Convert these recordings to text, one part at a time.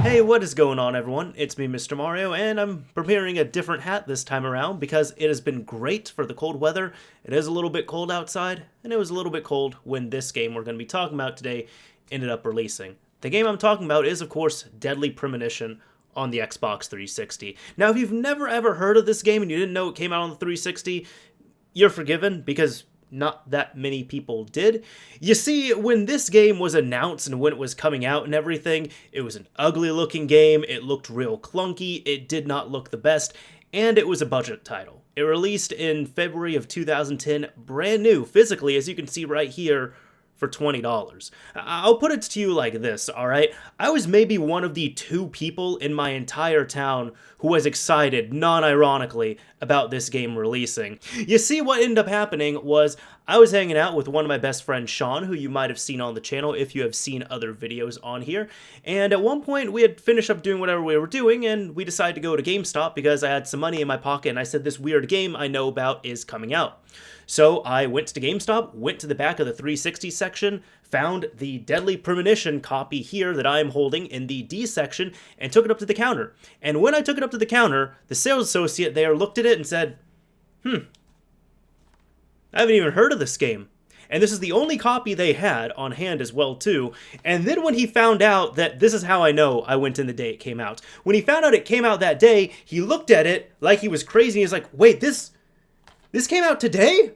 Hey, what is going on, everyone? It's me, Mr. Mario, and I'm preparing a different hat this time around because it has been great for the cold weather. It is a little bit cold outside, and it was a little bit cold when this game we're going to be talking about today ended up releasing. The game I'm talking about is, of course, Deadly Premonition on the Xbox 360. Now, if you've never ever heard of this game and you didn't know it came out on the 360, you're forgiven because not that many people did. You see, when this game was announced and when it was coming out and everything, it was an ugly looking game, it looked real clunky, it did not look the best, and it was a budget title. It released in February of 2010, brand new, physically, as you can see right here, for $20. I'll put it to you like this, alright? I was maybe one of the 2 people in my entire town who was excited, non-ironically, about this game releasing. You see, what ended up happening was I was hanging out with one of my best friends, Sean, who you might have seen on the channel if you have seen other videos on here, and at one point we had finished up doing whatever we were doing, and we decided to go to GameStop because I had some money in my pocket, and I said this weird game I know about is coming out. So I went to GameStop, went to the back of the 360 section, found the Deadly Premonition copy here that I am holding in the D section, and took it up to the counter. And when I took it up to the counter, the sales associate there looked at it and said, I haven't even heard of this game. And this is the only copy they had on hand as well, too. And then when he found out that, this is how I know I went in the day it came out. When he found out it came out that day, he looked at it like he was crazy. He's like, wait, this came out today?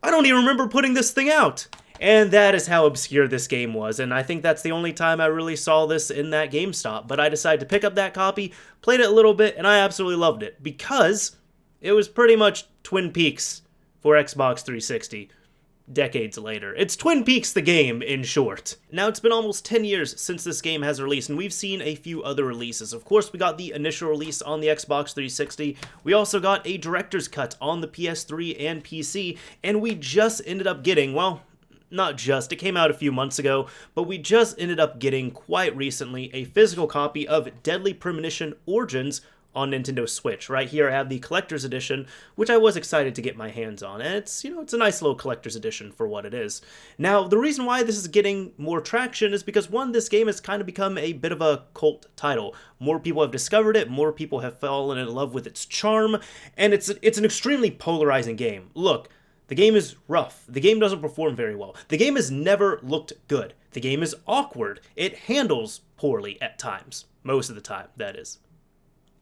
I don't even remember putting this thing out. And that is how obscure this game was, and I think that's the only time I really saw this in that GameStop. But I decided to pick up that copy, played it a little bit, and I absolutely loved it, because it was pretty much Twin Peaks for Xbox 360. Decades later. It's Twin Peaks the game, in short. Now, it's been almost 10 years since this game has released, and we've seen a few other releases. Of course, we got the initial release on the Xbox 360. We also got a director's cut on the PS3 and PC, and we just ended up getting, well, not just, it came out a few months ago, but we just ended up getting, quite recently, a physical copy of Deadly Premonition Origins on Nintendo Switch. Right here I have the collector's edition, which I was excited to get my hands on, and it's, it's a nice little collector's edition for what it is. Now, the reason why this is getting more traction is because, one, this game has kind of become a bit of a cult title. More people have discovered it, more people have fallen in love with its charm, and it's an extremely polarizing game. Look, the game is rough. The game doesn't perform very well. The game has never looked good. The game is awkward. It handles poorly at times. Most of the time, that is.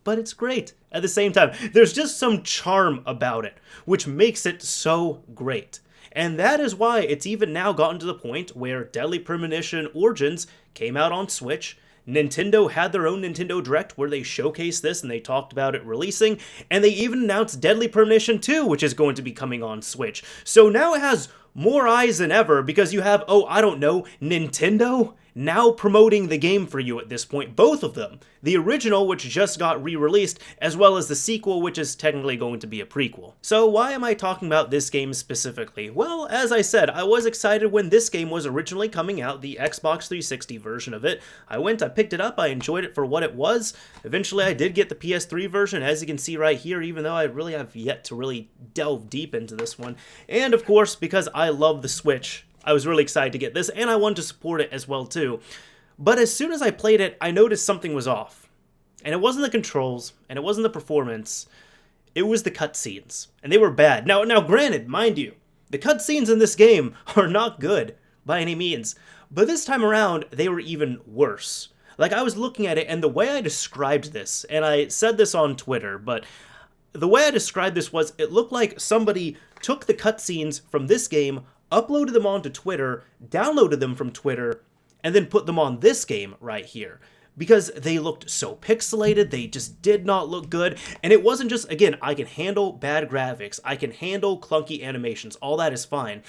But it's great at the same time. There's just some charm about it, which makes it so great. And that is why it's even now gotten to the point where Deadly Premonition Origins came out on Switch. Nintendo had their own Nintendo Direct where they showcased this and they talked about it releasing, and they even announced Deadly Premonition 2, which is going to be coming on Switch. So now it has more eyes than ever because you have, Nintendo now promoting the game for you at this point. Both of them. The original, which just got re-released, as well as the sequel, which is technically going to be a prequel. So why am I talking about this game specifically? Well, as I said, I was excited when this game was originally coming out, the Xbox 360 version of it. I picked it up, I enjoyed it for what it was. Eventually I did get the PS3 version, as you can see right here, even though I really have yet to really delve deep into this one. And of course, because I love the Switch, I was really excited to get this, and I wanted to support it as well too. But as soon as I played it, I noticed something was off. And it wasn't the controls, and it wasn't the performance, it was the cutscenes. And they were bad. Now granted, mind you, the cutscenes in this game are not good by any means. But this time around, they were even worse. Like, I was looking at it, and the way I described this, and I said this on Twitter, but the way I described this was, it looked like somebody took the cutscenes from this game, uploaded them onto Twitter, downloaded them from Twitter, and then put them on this game right here. Because they looked so pixelated, they just did not look good, and it wasn't just, again, I can handle bad graphics, I can handle clunky animations, all that is fine,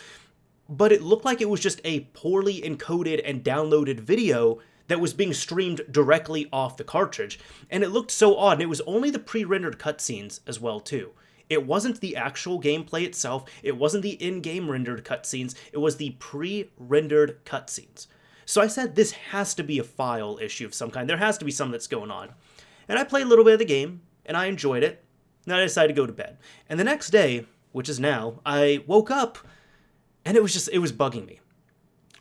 but it looked like it was just a poorly encoded and downloaded video that was being streamed directly off the cartridge, and it looked so odd, and it was only the pre-rendered cutscenes as well too. It wasn't the actual gameplay itself, it wasn't the in-game rendered cutscenes, it was the pre-rendered cutscenes. So I said this has to be a file issue of some kind, there has to be something that's going on. And I played a little bit of the game, and I enjoyed it, and I decided to go to bed. And the next day, which is now, I woke up, and it was bugging me.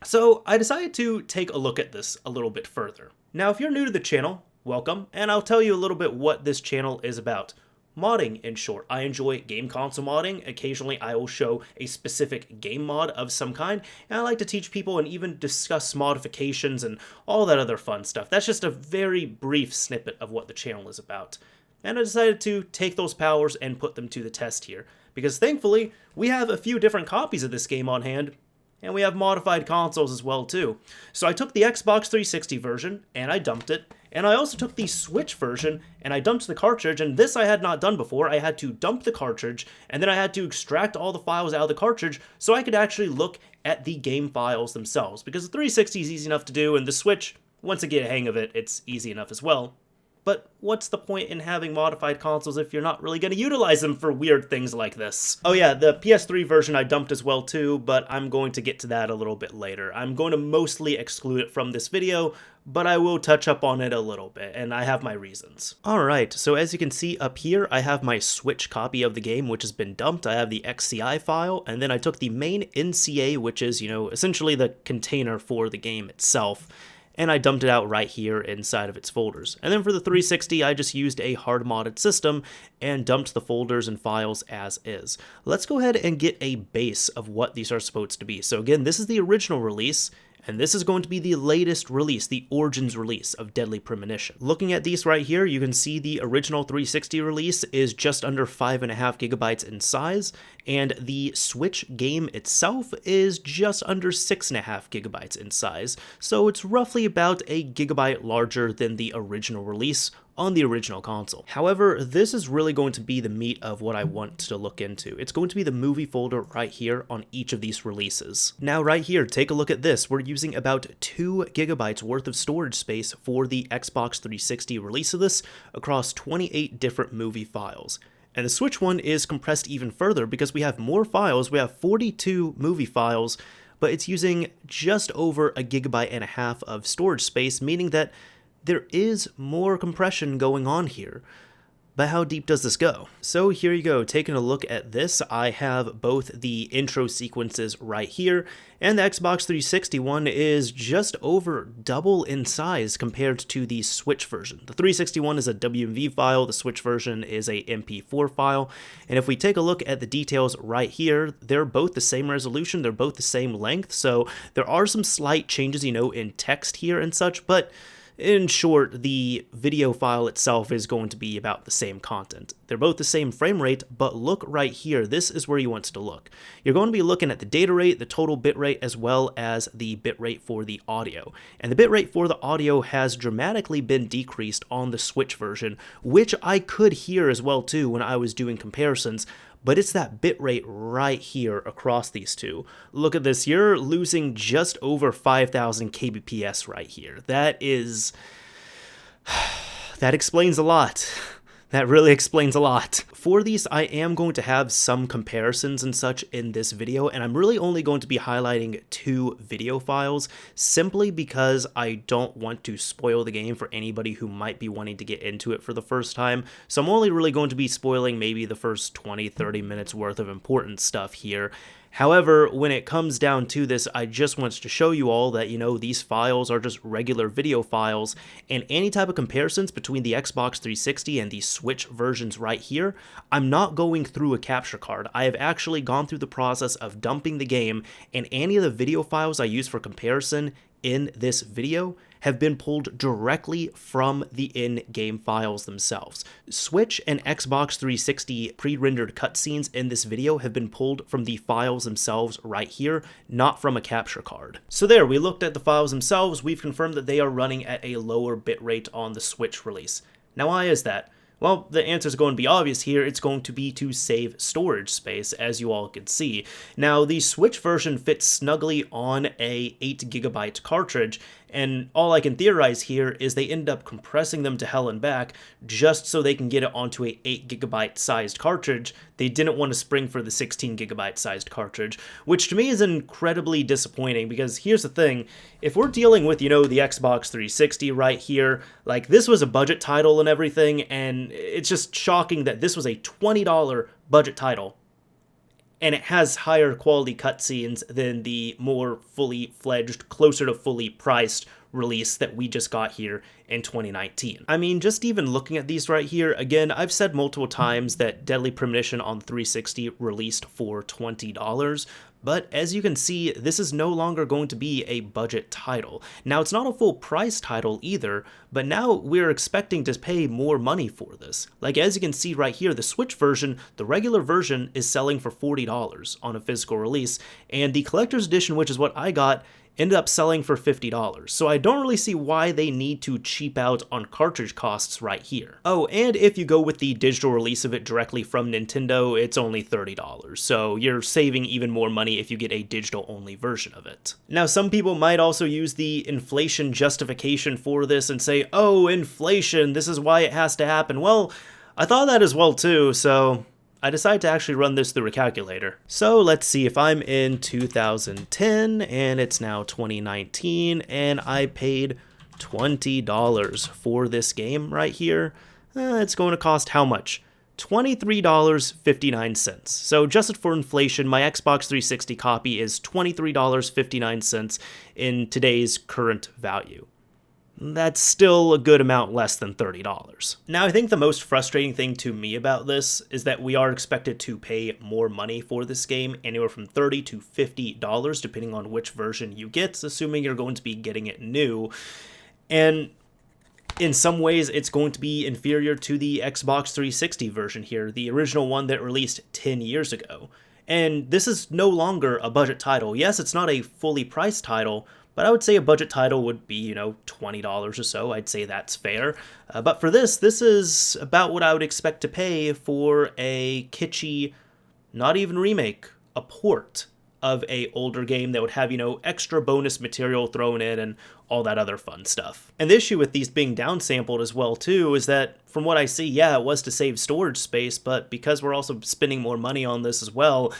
So I decided to take a look at this a little bit further. Now, if you're new to the channel, welcome, and I'll tell you a little bit what this channel is about. Modding, in short. I enjoy game console modding. Occasionally I will show a specific game mod of some kind, and I like to teach people and even discuss modifications and all that other fun stuff. That's just a very brief snippet of what the channel is about. And I decided to take those powers and put them to the test here, because thankfully we have a few different copies of this game on hand, and we have modified consoles as well too. So I took the Xbox 360 version and I dumped it, and I also took the Switch version and I dumped the cartridge, and this I had not done before. I had to dump the cartridge and then I had to extract all the files out of the cartridge so I could actually look at the game files themselves, because the 360 is easy enough to do, and the Switch, once I get a hang of it, it's easy enough as well. But what's the point in having modified consoles if you're not really going to utilize them for weird things like this? Oh yeah, the PS3 version I dumped as well too, but I'm going to get to that a little bit later. I'm going to mostly exclude it from this video, but I will touch up on it a little bit, and I have my reasons. Alright, so as you can see up here, I have my Switch copy of the game, which has been dumped. I have the XCI file, and then I took the main NCA, which is, essentially the container for the game itself, and I dumped it out right here inside of its folders. And then for the 360, I just used a hard modded system and dumped the folders and files as is. Let's go ahead and get a base of what these are supposed to be. So again, this is the original release, and this is going to be the latest release, the Origins release of Deadly Premonition. Looking at these right here, you can see the original 360 release is just under 5.5 gigabytes in size, and the Switch game itself is just under 6.5 gigabytes in size, so it's roughly about a gigabyte larger than the original release on the original console. However, this is really going to be the meat of what I want to look into. It's going to be the movie folder right here on each of these releases. Now right here, take a look at this. We're using about 2 gigabytes worth of storage space for the Xbox 360 release of this across 28 different movie files. And the Switch one is compressed even further because we have more files. We have 42 movie files, but it's using just over 1.5 gigabytes of storage space, meaning that there is more compression going on here. But how deep does this go? So here you go, taking a look at this, I have both the intro sequences right here, and the Xbox 360 one is just over double in size compared to the Switch version. The 360 one is a WMV file, the Switch version is a MP4 file, and if we take a look at the details right here, they're both the same resolution, they're both the same length, so there are some slight changes, in text here and such, but in short, the video file itself is going to be about the same content. They're both the same frame rate, but look right here, this is where you want to look. You're going to be looking at the data rate, the total bitrate, as well as the bitrate for the audio. And the bitrate for the audio has dramatically been decreased on the Switch version, which I could hear as well too when I was doing comparisons, but it's that bitrate right here across these two. Look at this, you're losing just over 5,000 kbps right here. That explains a lot. That really explains a lot. For these, I am going to have some comparisons and such in this video, and I'm really only going to be highlighting 2 video files, simply because I don't want to spoil the game for anybody who might be wanting to get into it for the first time. So I'm only really going to be spoiling maybe the first 20-30 minutes worth of important stuff here. However, when it comes down to this, I just want to show you all that, these files are just regular video files, and any type of comparisons between the Xbox 360 and the Switch versions right here, I'm not going through a capture card. I have actually gone through the process of dumping the game, and any of the video files I use for comparison in this video have been pulled directly from the in-game files themselves. Switch and Xbox 360 pre-rendered cutscenes in this video have been pulled from the files themselves right here, not from a capture card. So there, we looked at the files themselves, we've confirmed that they are running at a lower bitrate on the Switch release. Now why is that? Well, the answer is going to be obvious here. It's going to be to save storage space, as you all can see. Now, the Switch version fits snugly on a 8 gigabyte cartridge, and all I can theorize here is they end up compressing them to hell and back just so they can get it onto a 8 gigabyte sized cartridge. They didn't want to spring for the 16 gigabyte sized cartridge, which to me is incredibly disappointing, because here's the thing, if we're dealing with, the Xbox 360 right here, like, this was a budget title and everything, and it's just shocking that this was a $20 budget title, and it has higher quality cutscenes than the more fully fledged, closer to fully priced release that we just got here in 2019. I mean, just even looking at these right here, again, I've said multiple times that Deadly Premonition on 360 released for $20, but as you can see, this is no longer going to be a budget title. Now, it's not a full price title either, but now we're expecting to pay more money for this. Like, as you can see right here, the Switch version, the regular version, is selling for $40 on a physical release, and the collector's edition, which is what I got, ended up selling for $50. So I don't really see why they need to cheap out on cartridge costs right here. Oh, and if you go with the digital release of it directly from Nintendo, it's only $30. So you're saving even more money if you get a digital only version of it. Now, some people might also use the inflation justification for this and say, oh, inflation, this is why it has to happen. Well, I thought that as well too, so I decided to actually run this through a calculator. So let's see, if I'm in 2010 and it's now 2019 and I paid $20 for this game right here, it's going to cost how much? $23.59. So adjusted for inflation, my Xbox 360 copy is $23.59 in today's current value. That's still a good amount less than $30. Now, I think the most frustrating thing to me about this is that we are expected to pay more money for this game, anywhere from $30 to $50, depending on which version you get, assuming you're going to be getting it new. And in some ways, it's going to be inferior to the Xbox 360 version here, the original one that released 10 years ago. And this is no longer a budget title. Yes, it's not a fully priced title, but I would say a budget title would be, $20 or so. I'd say that's fair. But for this is about what I would expect to pay for a kitschy, not even remake, a port of a older game that would have, extra bonus material thrown in and all that other fun stuff. And the issue with these being downsampled as well, too, is that from what I see, yeah, it was to save storage space, but because we're also spending more money on this as well,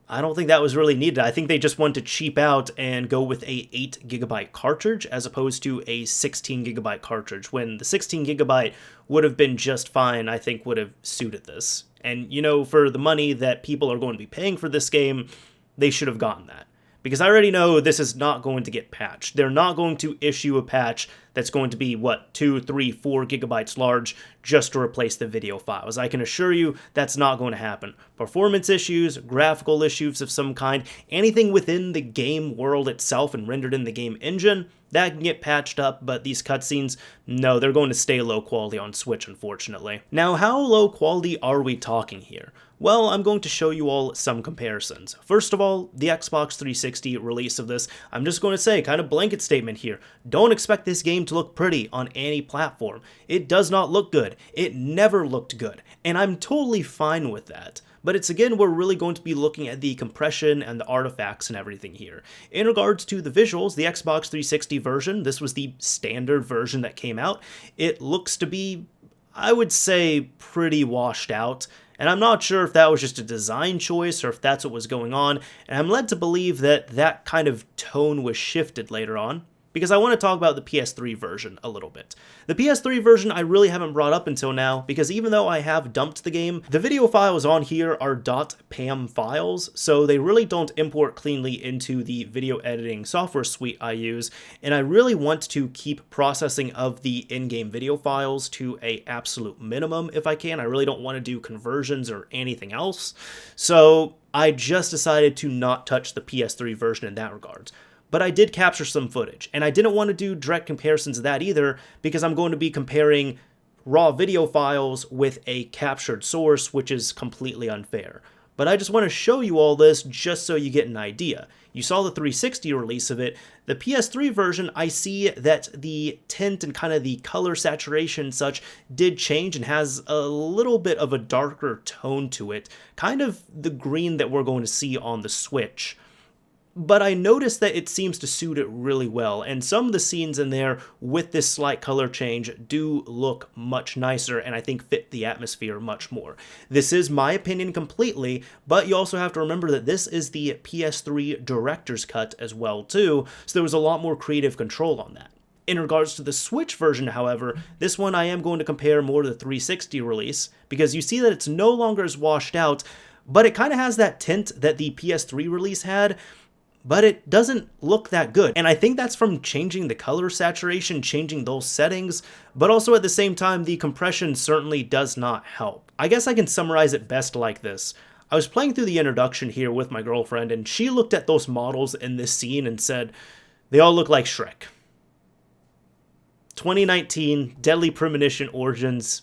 I don't think that was really needed. I think they just wanted to cheap out and go with a 8GB cartridge as opposed to a 16GB cartridge, when the 16GB would have been just fine, I think would have suited this. And, for the money that people are going to be paying for this game, they should have gotten that. Because I already know this is not going to get patched. They're not going to issue a patch that's going to be, 2, 3, 4 gigabytes large just to replace the video files. I can assure you that's not going to happen. Performance issues, graphical issues of some kind, anything within the game world itself and rendered in the game engine, that can get patched up, but these cutscenes, no, they're going to stay low quality on Switch, unfortunately. Now, how low quality are we talking here? Well, I'm going to show you all some comparisons. First of all, the Xbox 360 release of this, I'm just going to say, kind of blanket statement here, don't expect this game to look pretty on any platform. It does not look good. It never looked good, and I'm totally fine with that. But it's, again, we're really going to be looking at the compression and the artifacts and everything here. In regards to the visuals, the Xbox 360 version, this was the standard version that came out. It looks to be, I would say, pretty washed out. And I'm not sure if that was just a design choice or if that's what was going on. And I'm led to believe that that kind of tone was shifted later on, because I want to talk about the PS3 version a little bit. The PS3 version I really haven't brought up until now, because even though I have dumped the game, the video files on here are .pam files, so they really don't import cleanly into the video editing software suite I use, and I really want to keep processing of the in-game video files to an absolute minimum if I can. I really don't want to do conversions or anything else, so I just decided to not touch the PS3 version in that regards. But I did capture some footage, and I didn't want to do direct comparisons of that either, because I'm going to be comparing raw video files with a captured source, which is completely unfair. But I just want to show you all this just so you get an idea. You saw the 360 release of it. The PS3 version, I see that the tint and kind of the color saturation and such did change and has a little bit of a darker tone to it, kind of the green that we're going to see on the Switch. But I noticed that it seems to suit it really well, and some of the scenes in there with this slight color change do look much nicer and I think fit the atmosphere much more. This is my opinion completely, but you also have to remember that this is the PS3 director's cut as well too, so there was a lot more creative control on that. In regards to the Switch version, however, this one I am going to compare more to the 360 release, because you see that it's no longer as washed out, but it kind of has that tint that the PS3 release had, but it doesn't look that good. And I think that's from changing the color saturation, changing those settings, but also at the same time, the compression certainly does not help. I guess I can summarize it best like this. I was playing through the introduction here with my girlfriend, and she looked at those models in this scene and said, they all look like Shrek. 2019 Deadly Premonition Origins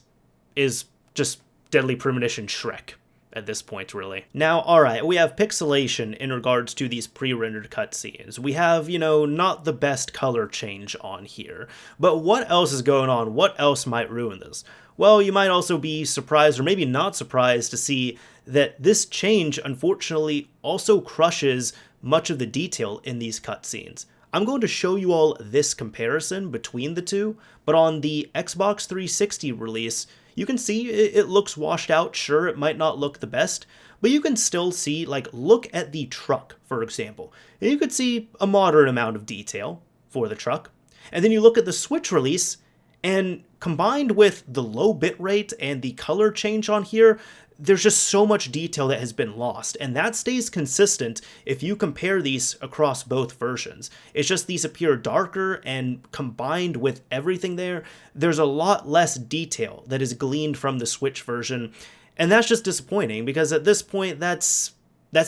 is just Deadly Premonition Shrek at this point, really. Now, alright, we have pixelation in regards to these pre-rendered cutscenes. We have, not the best color change on here. But what else is going on? What else might ruin this? Well, you might also be surprised, or maybe not surprised, to see that this change, unfortunately, also crushes much of the detail in these cutscenes. I'm going to show you all this comparison between the two, but on the Xbox 360 release, you can see it looks washed out. Sure, it might not look the best, but you can still see, look at the truck, for example. And you could see a moderate amount of detail for the truck. And then you look at the Switch release, and combined with the low bitrate and the color change on here, there's just so much detail that has been lost, and that stays consistent if you compare these across both versions. It's just these appear darker, and combined with everything there's a lot less detail that is gleaned from the Switch version, and that's just disappointing, because at this point, that's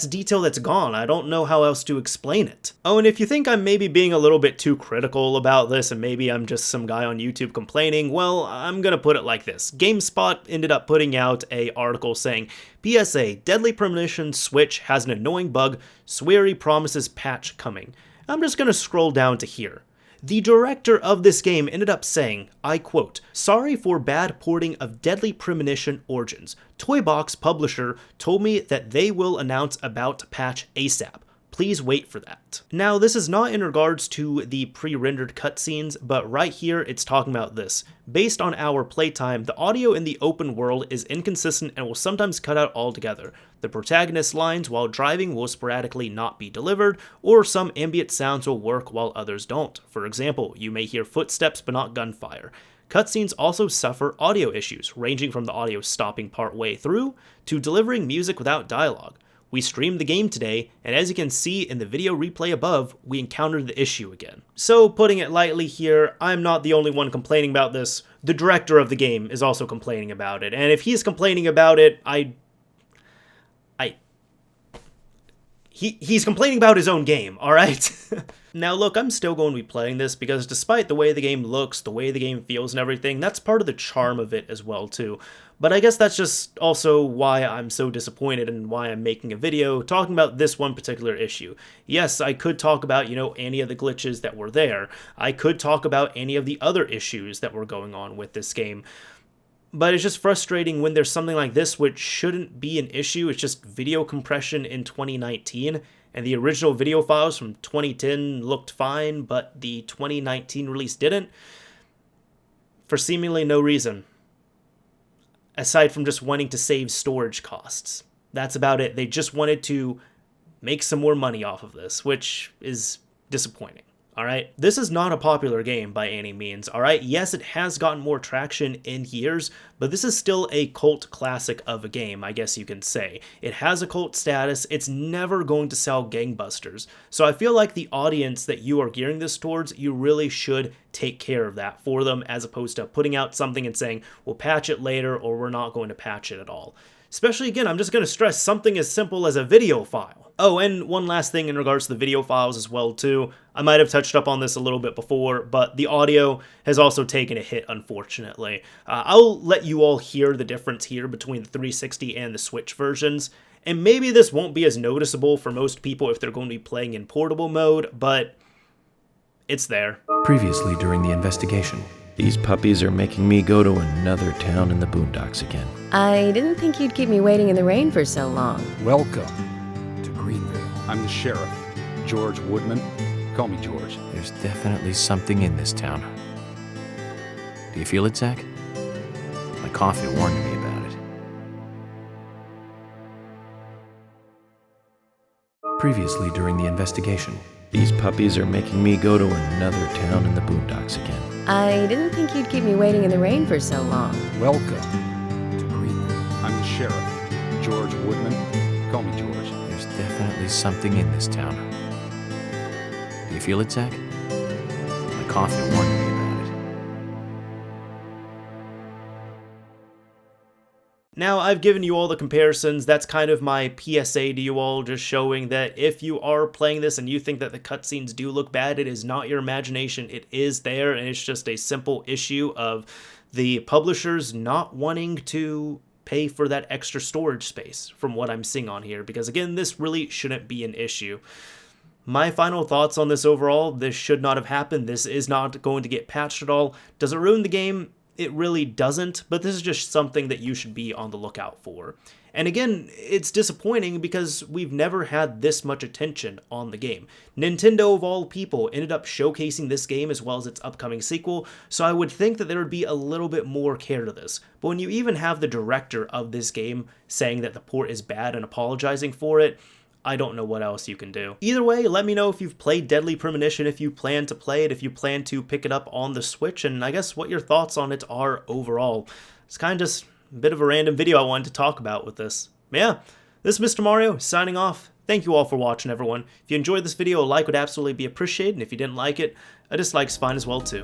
detail that's gone. I don't know how else to explain it. Oh, and if you think I'm maybe being a little bit too critical about this, and maybe I'm just some guy on YouTube complaining, well, I'm gonna put it like this. GameSpot ended up putting out an article saying, PSA, Deadly Premonition Switch has an annoying bug, Sweary promises patch coming. I'm just gonna scroll down to here. The director of this game ended up saying, I quote, sorry for bad porting of Deadly Premonition Origins. Toybox publisher told me that they will announce about patch ASAP. Please wait for that. Now, this is not in regards to the pre-rendered cutscenes, but right here it's talking about this. Based on our playtime, the audio in the open world is inconsistent and will sometimes cut out altogether. The protagonist's lines while driving will sporadically not be delivered, or some ambient sounds will work while others don't. For example, you may hear footsteps but not gunfire. Cutscenes also suffer audio issues, ranging from the audio stopping part way through to delivering music without dialogue. We streamed the game today, and as you can see in the video replay above, we encountered the issue again. So, putting it lightly here, I'm not the only one complaining about this. The director of the game is also complaining about it, and if he's complaining about it, He's complaining about his own game, alright? Now look, I'm still going to be playing this because despite the way the game looks, the way the game feels and everything, that's part of the charm of it as well too. But I guess that's just also why I'm so disappointed and why I'm making a video talking about this one particular issue. Yes, I could talk about, any of the glitches that were there. I could talk about any of the other issues that were going on with this game. But it's just frustrating when there's something like this which shouldn't be an issue. It's just video compression in 2019, and the original video files from 2010 looked fine, but the 2019 release didn't, for seemingly no reason, aside from just wanting to save storage costs. That's about it. They just wanted to make some more money off of this, which is disappointing. Alright, this is not a popular game by any means, alright? Yes, it has gotten more traction in years, but this is still a cult classic of a game, I guess you can say. It has a cult status, it's never going to sell gangbusters. So I feel like the audience that you are gearing this towards, you really should take care of that for them, as opposed to putting out something and saying, we'll patch it later, or we're not going to patch it at all. Especially, again, I'm just going to stress something as simple as a video file. Oh, and one last thing in regards to the video files as well, too. I might have touched up on this a little bit before, but the audio has also taken a hit, unfortunately. I'll let you all hear the difference here between the 360 and the Switch versions. And maybe this won't be as noticeable for most people if they're going to be playing in portable mode, but it's there. Previously during the investigation. These puppies are making me go to another town in the boondocks again. I didn't think you'd keep me waiting in the rain for so long. Welcome to Greenville. I'm the sheriff, George Woodman. Call me George. There's definitely something in this town. Do you feel it, Zach? My coffee warned me about it. Previously during the investigation. These puppies are making me go to another town in the boondocks again. I didn't think you'd keep me waiting in the rain for so long. Welcome to Greenville. I'm the sheriff, George Woodman. Call me George. There's definitely something in this town. Do you feel it, Zach? My coffee warned me about it. Now, I've given you all the comparisons. That's kind of my PSA to you all, just showing that if you are playing this and you think that the cutscenes do look bad, it is not your imagination. It is there, and it's just a simple issue of the publishers not wanting to pay for that extra storage space from what I'm seeing on here, because again, this really shouldn't be an issue. My final thoughts on this overall: this should not have happened. This is not going to get patched at all. Does it ruin the game? It really doesn't, but this is just something that you should be on the lookout for. And again, it's disappointing because we've never had this much attention on the game. Nintendo, of all people, ended up showcasing this game as well as its upcoming sequel, so I would think that there would be a little bit more care to this. But when you even have the director of this game saying that the port is bad and apologizing for it, I don't know what else you can do. Either way, let me know if you've played Deadly Premonition, if you plan to play it, if you plan to pick it up on the Switch, and I guess what your thoughts on it are overall. It's kind of just a bit of a random video I wanted to talk about with this. But yeah, this is Mr. Mario signing off. Thank you all for watching, everyone. If you enjoyed this video, a like would absolutely be appreciated, and if you didn't like it, a dislike's fine as well too.